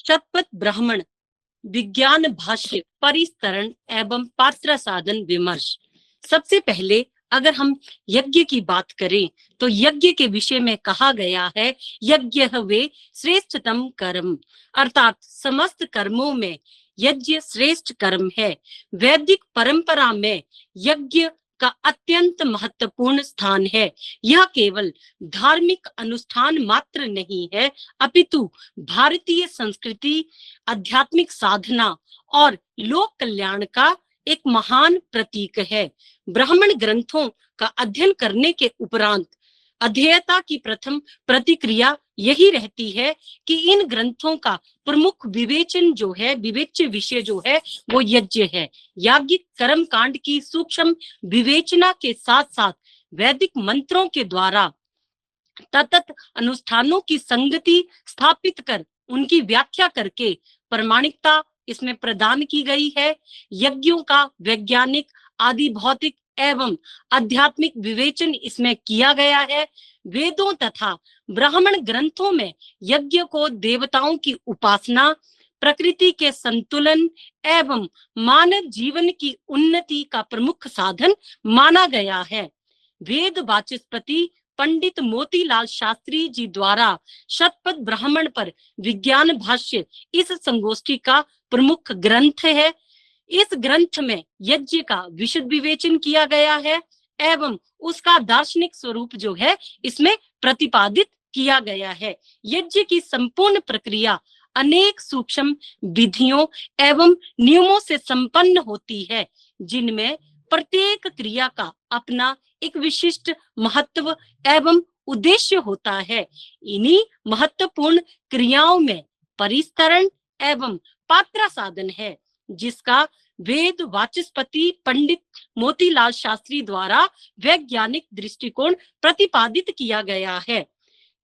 शतपथ ब्राह्मण विज्ञान भाष्य परिस्तरण एवं पात्र साधन विमर्श। सबसे पहले अगर हम यज्ञ की बात करें तो यज्ञ के विषय में कहा गया है, यज्ञ वे श्रेष्ठतम कर्म, अर्थात समस्त कर्मों में यज्ञ श्रेष्ठ कर्म है। वैदिक परंपरा में यज्ञ का अत्यंत महत्वपूर्ण स्थान है। यह केवल धार्मिक अनुष्ठान मात्र नहीं है, अपितु भारतीय संस्कृति, आध्यात्मिक साधना और लोक कल्याण का एक महान प्रतीक है। ब्राह्मण ग्रंथों का अध्ययन करने के उपरांत अध्येयता की प्रथम प्रतिक्रिया यही रहती है कि इन ग्रंथों का प्रमुख विवेच्य विषय जो है वो यज्ञ है। याज्ञिक कर्म कांड की सूक्ष्म विवेचना के साथ साथ वैदिक मंत्रों के द्वारा तत्त अनुष्ठानों की संगति स्थापित कर उनकी व्याख्या करके प्रमाणिकता इसमें प्रदान की गई है। यज्ञों का वैज्ञानिक, आदि भौतिक एवं आध्यात्मिक विवेचन इसमें किया गया है। वेदों तथा ब्राह्मण ग्रंथों में यज्ञ को देवताओं की उपासना, प्रकृति के संतुलन एवं मानव जीवन की उन्नति का प्रमुख साधन माना गया है। वेद वाचस्पति पंडित मोतीलाल शास्त्री जी द्वारा शतपथ ब्राह्मण पर विज्ञान भाष्य इस संगोष्ठी का प्रमुख ग्रंथ है। इस ग्रंथ में यज्ञ का विशद विवेचन किया गया है एवं उसका दार्शनिक स्वरूप जो है इसमें प्रतिपादित किया गया है। यज्ञ की संपूर्ण प्रक्रिया अनेक सूक्ष्म विधियों एवं नियमों से संपन्न होती है, जिनमें प्रत्येक क्रिया का अपना एक विशिष्ट महत्व एवं उद्देश्य होता है। इन्हीं महत्वपूर्ण क्रियाओं में परिस्तरण एवं पात्र साधन है, जिसका वेद वाचस्पति पंडित मोतीलाल शास्त्री द्वारा वैज्ञानिक दृष्टिकोण प्रतिपादित किया गया है।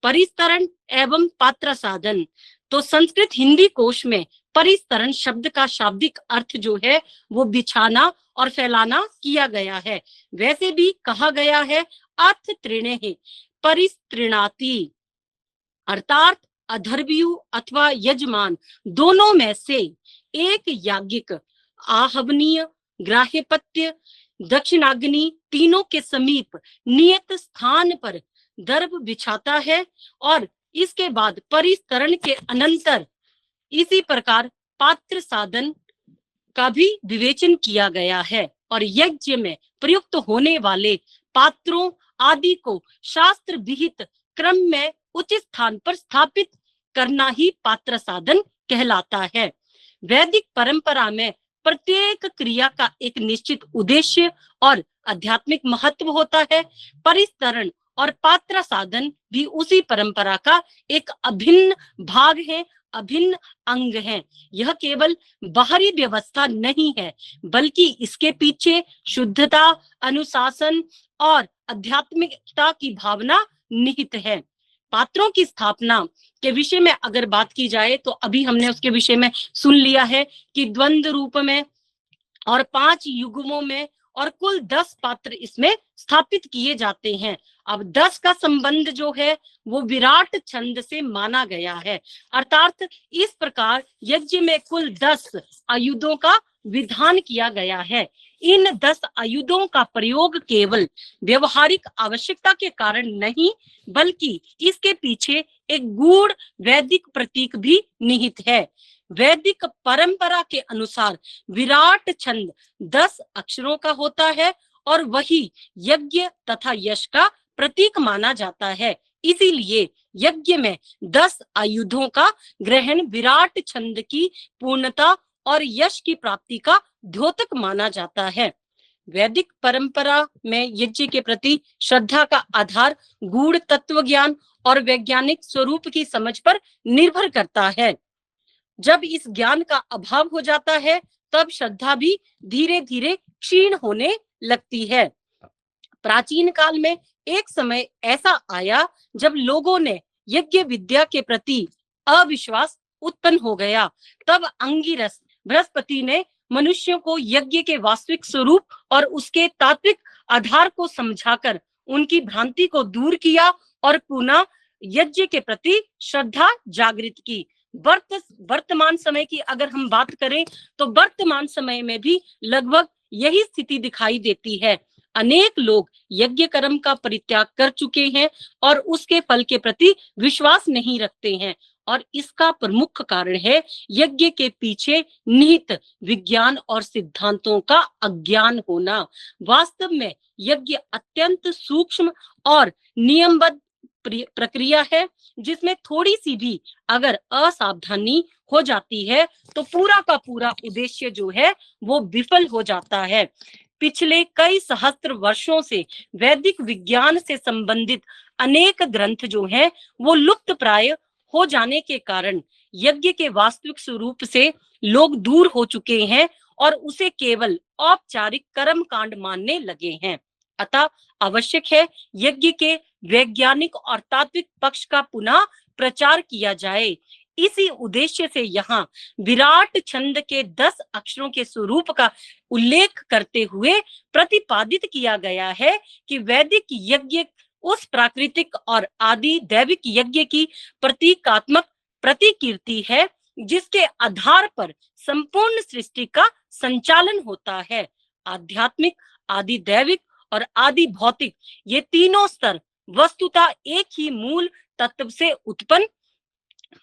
परिस्तरण एवं पात्र साधन तो संस्कृत हिंदी कोश में परिस्तरण शब्द का शाब्दिक अर्थ जो है वो बिछाना और फैलाना किया गया है। वैसे भी कहा गया है अर्थ त्रिणे परिस्तृणाति, अर्थात अधर्व्यु अथवा यजमान दोनों में से एक याज्ञिक आहवनीय, ग्राह्यपत्य, दक्षिणाग्नि तीनों के समीप नियत स्थान पर दर्भ बिछाता है और इसके बाद परिस्तरण के अनंतर इसी प्रकार पात्र साधन का भी विवेचन किया गया है और यज्ञ में प्रयुक्त होने वाले पात्रों आदि को शास्त्र विहित क्रम में उचित स्थान पर स्थापित करना ही पात्र साधन कहलाता है। वैदिक परंपरा में प्रत्येक क्रिया का एक निश्चित उद्देश्य और आध्यात्मिक महत्व होता है। परिस्तरण और पात्र साधन भी उसी परंपरा का एक अभिन्न भाग है, अभिन्न अंग है। यह केवल बाहरी व्यवस्था नहीं है, बल्कि इसके पीछे शुद्धता, अनुशासन और आध्यात्मिकता की भावना निहित है। पात्रों की स्थापना के विषय में अगर बात की जाए तो अभी हमने उसके विषय में सुन लिया है कि द्वंद्व रूप में और 5 युग्मों में और कुल 10 पात्र इसमें स्थापित किए जाते हैं। अब 10 का संबंध जो है वो विराट छंद से माना गया है, अर्थात इस प्रकार यज्ञ में कुल 10 आयुधों का विधान किया गया है। इन 10 आयुधों का प्रयोग केवल व्यवहारिक आवश्यकता के कारण नहीं, बल्कि इसके पीछे एक गूढ़ वैदिक प्रतीक भी निहित है। वैदिक परंपरा के अनुसार विराट छंद 10 अक्षरों का होता है और वही यज्ञ तथा यश का प्रतीक माना जाता है। इसीलिए यज्ञ में 10 आयुधों का ग्रहण विराट छंद की पूर्णता और यश की प्राप्ति का द्योतक माना जाता है। वैदिक परंपरा में यज्ञ के प्रति श्रद्धा का आधार गूढ़ तत्व ज्ञान और वैज्ञानिक स्वरूप की समझ पर निर्भर करता है। जब इस ज्ञान का अभाव हो जाता है तब श्रद्धा भी धीरे धीरे क्षीण होने लगती है। प्राचीन काल में एक समय ऐसा आया जब लोगों ने यज्ञ विद्या के प्रति अविश्वास उत्पन्न हो गया। तब अंगिरस बृहस्पति ने मनुष्यों को यज्ञ के वास्तविक स्वरूप और उसके तात्विक आधार को समझाकर उनकी भ्रांति को दूर किया और पुनः यज्ञ के प्रति श्रद्धा जागृत की। वर्तमान समय की अगर हम बात करें तो वर्तमान समय में भी लगभग यही स्थिति दिखाई देती है। अनेक लोग यज्ञ कर्म का परित्याग कर चुके हैं और उसके फल के प्रति विश्वास नहीं रखते हैं, और इसका प्रमुख कारण है यज्ञ के पीछे निहित विज्ञान और सिद्धांतों का अज्ञान होना। वास्तव में यज्ञ अत्यंत सूक्ष्म और नियमबद्ध प्रक्रिया है, जिसमें थोड़ी सी भी अगर असावधानी हो जाती है तो पूरा का पूरा उद्देश्य जो है वो विफल हो जाता है। पिछले कई सहस्त्र वर्षों से वैदिक विज्ञान से संबंधित अनेक ग्रंथ जो हैं वो लुप्त प्राय हो जाने के कारण यज्ञ के वास्तविक स्वरूप से लोग दूर हो चुके हैं और उसे केवल औपचारिक कर्म कांड मानने लगे हैं। अतः आवश्यक है यज्ञ के वैज्ञानिक और तात्विक पक्ष का पुनः प्रचार किया जाए। इसी उद्देश्य से यहाँ विराट छंद के 10 अक्षरों के स्वरूप का उल्लेख करते हुए प्रतिपादित किया गया है कि वैदिक यज्ञ उस प्राकृतिक और आदि दैविक यज्ञ की प्रतीकात्मक प्रतिकीर्ति है जिसके आधार पर संपूर्ण सृष्टि का संचालन होता है। आध्यात्मिक, आदि दैविक और आदि भौतिक ये तीनों स्तर वस्तुतः एक ही मूल तत्व से उत्पन्न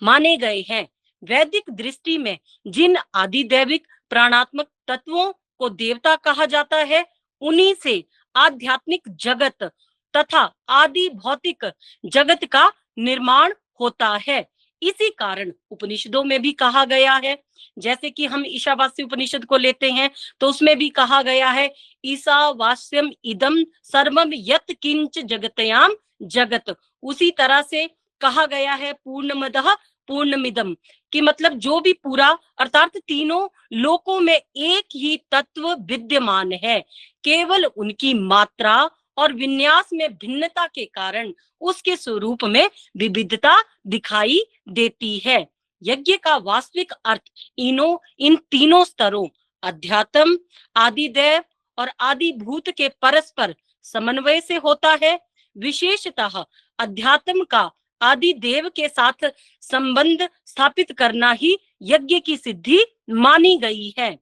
माने गए हैं। वैदिक दृष्टि में जिन आदि दैविक प्राणात्मक तत्वों को देवता कहा जाता है, उन्हीं से आध्यात्मिक जगत तथा आदि भौतिक जगत का निर्माण होता है। इसी कारण उपनिषदों में भी कहा गया है, जैसे कि हम ईशावास्य उपनिषद को लेते हैं तो उसमें भी कहा गया है ईशावास्यम इदम सर्वम यत् किंच जगतयाम जगत। उसी तरह से कहा गया है पूर्णमदः पूर्णमिदम, कि मतलब जो भी पूरा अर्थात तीनों लोकों में एक ही तत्व विद्यमान है, केवल उनकी मात्रा और विन्यास में भिन्नता के कारण उसके स्वरूप में विविधता दिखाई देती है। यज्ञ का वास्तविक अर्थ इन तीनों स्तरों अध्यात्म, आदिदेव और आदि भूत के परस्पर समन्वय से होता है। विशेषतः अध्यात्म का आदि देव के साथ संबंध स्थापित करना ही यज्ञ की सिद्धि मानी गई है,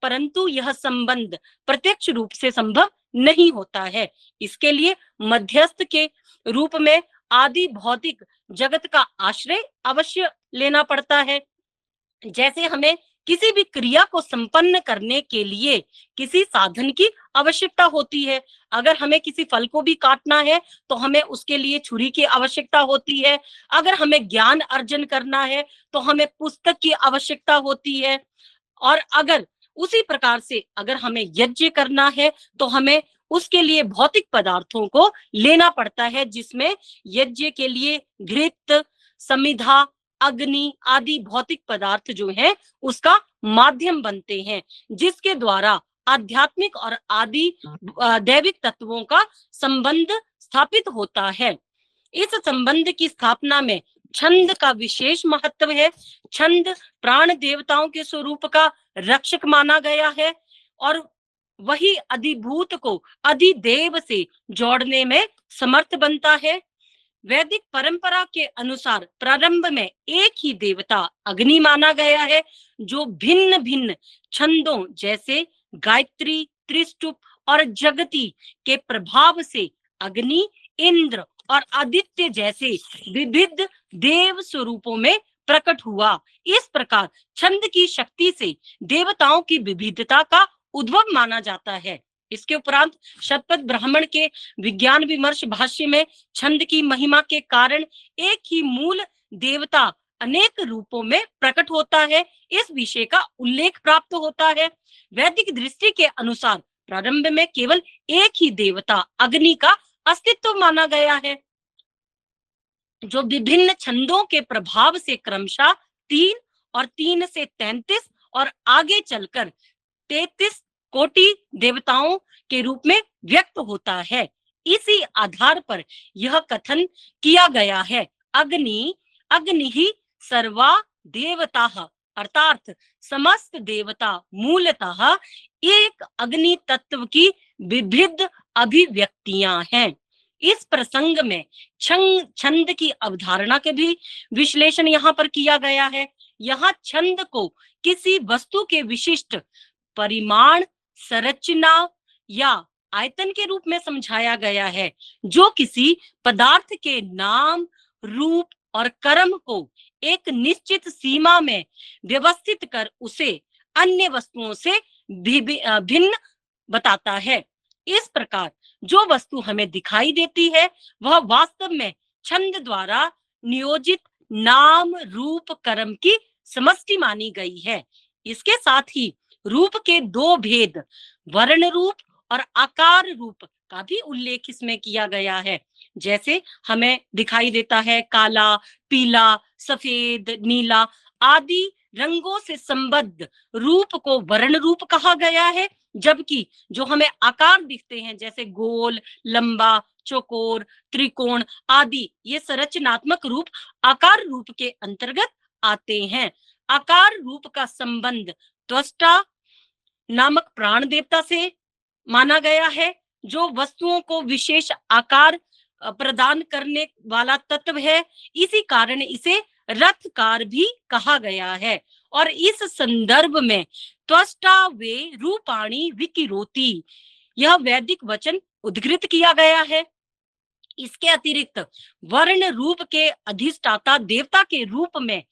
परंतु यह संबंध प्रत्यक्ष रूप से संभव नहीं होता है। इसके लिए मध्यस्थ के रूप में आदि भौतिक जगत का आश्रय अवश्य लेना पड़ता है। जैसे हमें किसी भी क्रिया को संपन्न करने के लिए किसी साधन की आवश्यकता होती है। अगर हमें किसी फल को भी काटना है तो हमें उसके लिए छुरी की आवश्यकता होती है। अगर हमें ज्ञान अर्जन करना है तो हमें पुस्तक की आवश्यकता होती है। और अगर उसी प्रकार से अगर हमें यज्ञ करना है तो हमें उसके लिए भौतिक पदार्थों को लेना पड़ता है, जिसमें यज्ञ के लिए घृत, समिधा, अग्नि आदि भौतिक पदार्थ जो है उसका माध्यम बनते हैं, जिसके द्वारा आध्यात्मिक और आदि दैविक तत्वों का संबंध स्थापित होता है। इस संबंध की स्थापना में छंद का विशेष महत्व है। छंद प्राण देवताओं के स्वरूप का रक्षक माना गया है और वही अधिभूत को अधिदेव से जोड़ने में समर्थ बनता है। वैदिक परंपरा के अनुसार प्रारंभ में एक ही देवता अग्नि माना गया है, जो भिन्न भिन्न छंदों जैसे गायत्री, त्रिष्टुप और जगती के प्रभाव से अग्नि, इंद्र और आदित्य जैसे विविध देव स्वरूपों में प्रकट हुआ। इस प्रकार छंद की शक्ति से देवताओं की विविधता का उद्भव माना जाता है। इसके उपरांत शतपथ ब्राह्मण के विज्ञान विमर्श भाष्य में छंद की महिमा के कारण एक ही मूल देवता अनेक रूपों में प्रकट होता है, इस विषय का उल्लेख प्राप्त होता है। वैदिक दृष्टि के अनुसार प्रारंभ में केवल एक ही देवता अग्नि का अस्तित्व माना गया है, जो विभिन्न छंदों के प्रभाव से क्रमशः 3 और 3 से 33 और आगे चलकर 33 कोटि देवताओं के रूप में व्यक्त होता है। इसी आधार पर यह कथन किया गया है अग्नि ही सर्वा देवता, अर्थात समस्त देवता मूलतः एक अग्नि तत्व की विविध अभिव्यक्तियां हैं। इस प्रसंग में छंद की अवधारणा के भी विश्लेषण यहाँ पर किया गया है। यहाँ छंद को किसी वस्तु के विशिष्ट परिमाण, संरचना या आयतन के रूप में समझाया गया है, जो किसी पदार्थ के नाम, रूप और क्रम को एक निश्चित सीमा में व्यवस्थित कर उसे अन्य वस्तुओं से भिन्न बताता है। इस प्रकार जो वस्तु हमें दिखाई देती है वह वास्तव में छंद द्वारा नियोजित नाम, रूप, क्रम की समष्टि मानी गई है। इसके साथ ही रूप के दो भेद, वर्ण रूप और आकार रूप का भी उल्लेख इसमें किया गया है। जैसे हमें दिखाई देता है काला, पीला, सफेद, नीला आदि रंगों से संबद्ध रूप को वर्ण रूप कहा गया है, जबकि जो हमें आकार दिखते हैं जैसे गोल, लंबा, चौकोर, त्रिकोण आदि, ये संरचनात्मक रूप आकार रूप के अंतर्गत आते हैं। आकार रूप का संबंध त्वष्टा नामक प्राण देवता से माना गया है, जो वस्तुओं को विशेष आकार प्रदान करने वाला तत्व है। इसी कारण इसे रथकार भी कहा गया है। और इस संदर्भ में त्वष्टा वे रूपाणी विकिरोति, यह वैदिक वचन उद्धृत किया गया है। इसके अतिरिक्त वर्ण रूप के अधिष्ठाता देवता के रूप में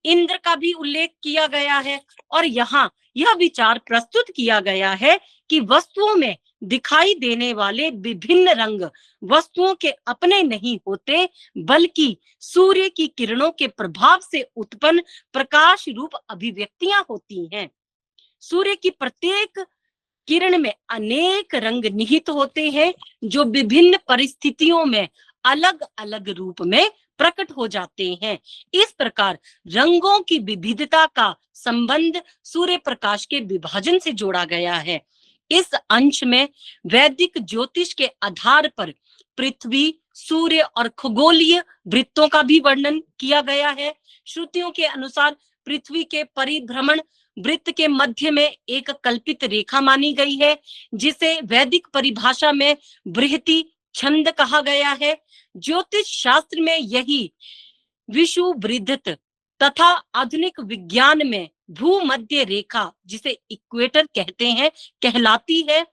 इंद्र का भी उल्लेख किया गया है। और यहाँ यह विचार प्रस्तुत किया गया है कि वस्तुओं में दिखाई देने वाले विभिन्न रंग वस्तुओं के अपने नहीं होते, बल्कि सूर्य की किरणों के प्रभाव से उत्पन्न प्रकाश रूप अभिव्यक्तियां होती हैं। सूर्य की प्रत्येक किरण में अनेक रंग निहित होते हैं, जो विभिन्न परिस्थितियों में अलग अलग रूप में प्रकट हो जाते हैं। इस प्रकार रंगों की विविधता का संबंध सूर्य प्रकाश के विभाजन से जोड़ा गया है। इस अंश में वैदिक ज्योतिष के आधार पर पृथ्वी, सूर्य और खगोलीय वृत्तों का भी वर्णन किया गया है। श्रुतियों के अनुसार पृथ्वी के परिभ्रमण वृत्त के मध्य में एक कल्पित रेखा मानी गई है, जिसे वैदिक परिभाषा में बृहति छंद कहा गया है। ज्योतिष शास्त्र में यही विषुववृत्त तथा आधुनिक विज्ञान में भूमध्य रेखा, जिसे इक्वेटर कहते हैं, कहलाती है।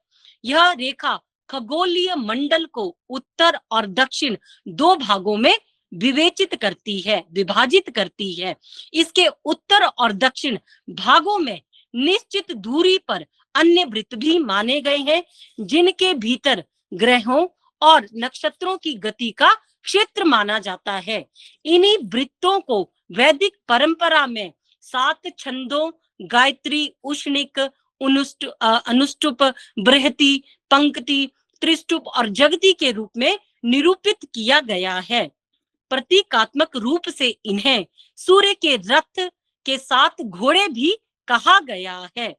यह रेखा खगोलीय मंडल को उत्तर और दक्षिण दो भागों में विभाजित करती है। इसके उत्तर और दक्षिण भागों में निश्चित दूरी पर अन्य वृत्त भी माने गए हैं, जिनके भीतर ग्रहों और नक्षत्रों की गति का क्षेत्र माना जाता है। इन्हीं वृत्तों को वैदिक परंपरा में 7 छंदों गायत्री, उष्णिक, अनुष्टुप, बृहति, पंक्ति, त्रिष्टुप और जगति के रूप में निरूपित किया गया है। प्रतीकात्मक रूप से इन्हें सूर्य के रथ के साथ घोड़े भी कहा गया है।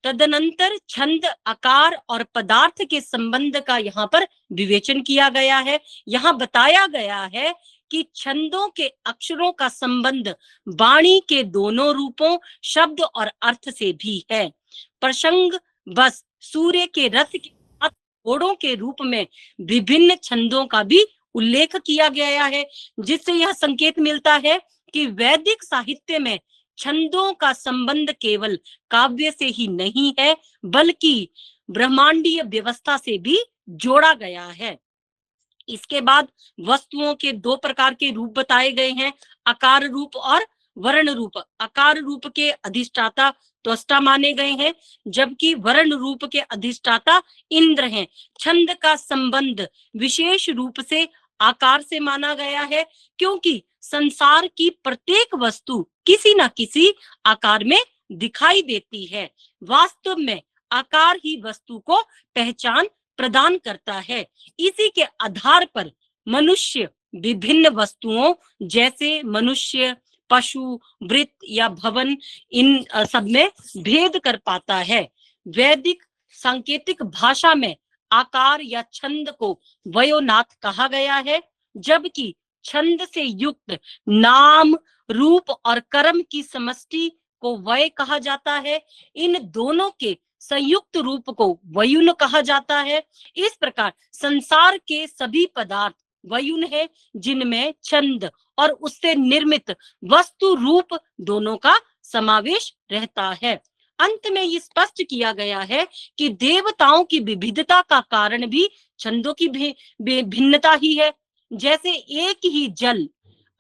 तदनंतर छंद, आकार और पदार्थ के संबंध का यहाँ पर विवेचन किया गया है। यहाँ बताया गया है कि छंदों के अक्षरों का संबंध वाणी के दोनों रूपों, शब्द और अर्थ से भी है। प्रसंग बस सूर्य के रथ के साथ घोड़ों के रूप में विभिन्न छंदों का भी उल्लेख किया गया है, जिससे यह संकेत मिलता है कि वैदिक साहित्य में छंदों का संबंध केवल काव्य से ही नहीं है, बल्कि ब्रह्मांडीय व्यवस्था से भी जोड़ा गया है। इसके बाद वस्तुओं के 2 प्रकार के रूप बताए गए हैं, आकार रूप और वर्ण रूप। आकार रूप के अधिष्ठाता त्वष्टा माने गए हैं, जबकि वर्ण रूप के अधिष्ठाता इंद्र हैं। छंद का संबंध विशेष रूप से आकार से माना गया है, क्योंकि संसार की प्रत्येक वस्तु किसी न किसी आकार में दिखाई देती है। वास्तव में आकार ही वस्तु को पहचान प्रदान करता है। इसी के आधार पर मनुष्य विभिन्न वस्तुओं जैसे मनुष्य, पशु, वृत्त या भवन, इन सब में भेद कर पाता है। वैदिक सांकेतिक भाषा में आकार या छंद को वयोनाथ कहा गया है, जबकि छंद से युक्त नाम, रूप और कर्म की समष्टि को वय कहा जाता है। इन दोनों के संयुक्त रूप को वयुन कहा जाता है। इस प्रकार संसार के सभी पदार्थ वयुन है, जिनमें छंद और उससे निर्मित वस्तु रूप दोनों का समावेश रहता है। अंत में ये स्पष्ट किया गया है कि देवताओं की विविधता का कारण भी छंदों की भिन्नता ही है। जैसे एक ही जल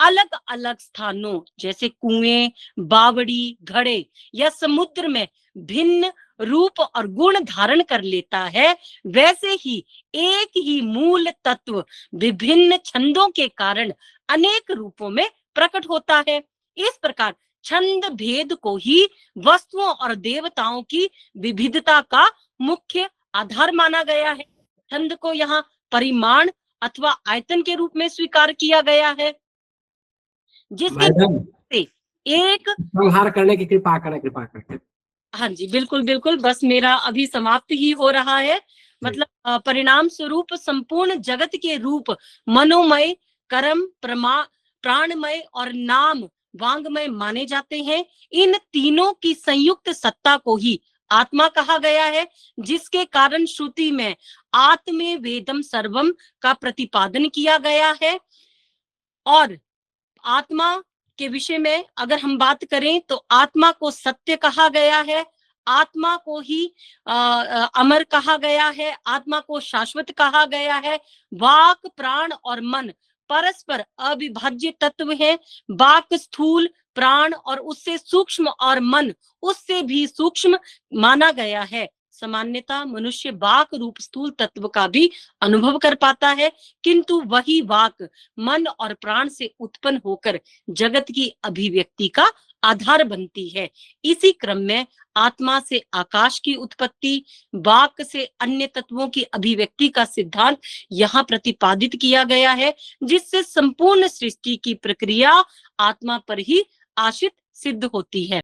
अलग अलग स्थानों जैसे कुएं, बावड़ी, घड़े या समुद्र में भिन्न रूप और गुण धारण कर लेता है, वैसे ही एक ही मूल तत्व विभिन्न छंदों के कारण अनेक रूपों में प्रकट होता है। इस प्रकार छंद भेद को ही वस्तुओं और देवताओं की विविधता का मुख्य आधार माना गया है। छंद को यहाँ परिमाण अथवा आयतन के रूप में स्वीकार किया गया है, जिसके मैडम से एक संहार करने की कृपा करें, कृपा करके। हाँ जी, बिल्कुल बिल्कुल, बस मेरा अभी समाप्त ही हो रहा है। मतलब परिणाम स्वरूप संपूर्ण जगत के रूप मनोमय, कर्म, प्राणमय और नाम वांगमय माने जाते हैं। इन तीनों की संयुक्त सत्ता को ही आत्मा कहा गया है, जिसके कारण श्रुति में आत्मे वेदम सर्वम का प्रतिपादन किया गया है। और आत्मा के विषय में अगर हम बात करें तो आत्मा को सत्य कहा गया है, आत्मा को ही अमर कहा गया है, आत्मा को शाश्वत कहा गया है। वाक, प्राण और मन परस्पर अविभाज्य तत्व है। वाक स्थूल, प्राण और उससे सूक्ष्म और मन उससे भी सूक्ष्म माना गया है। सामान्यतः मनुष्य वाक रूप स्थूल तत्व का भी अनुभव कर पाता है, किंतु वही वाक मन और प्राण से उत्पन्न होकर जगत की अभिव्यक्ति का आधार बनती है। इसी क्रम में आत्मा से आकाश की उत्पत्ति, वाक से अन्य तत्वों की अभिव्यक्ति का सिद्धांत यहाँ प्रतिपादित किया गया है, जिससे संपूर्ण सृष्टि की प्रक्रिया आत्मा पर ही आश्रित सिद्ध होती है।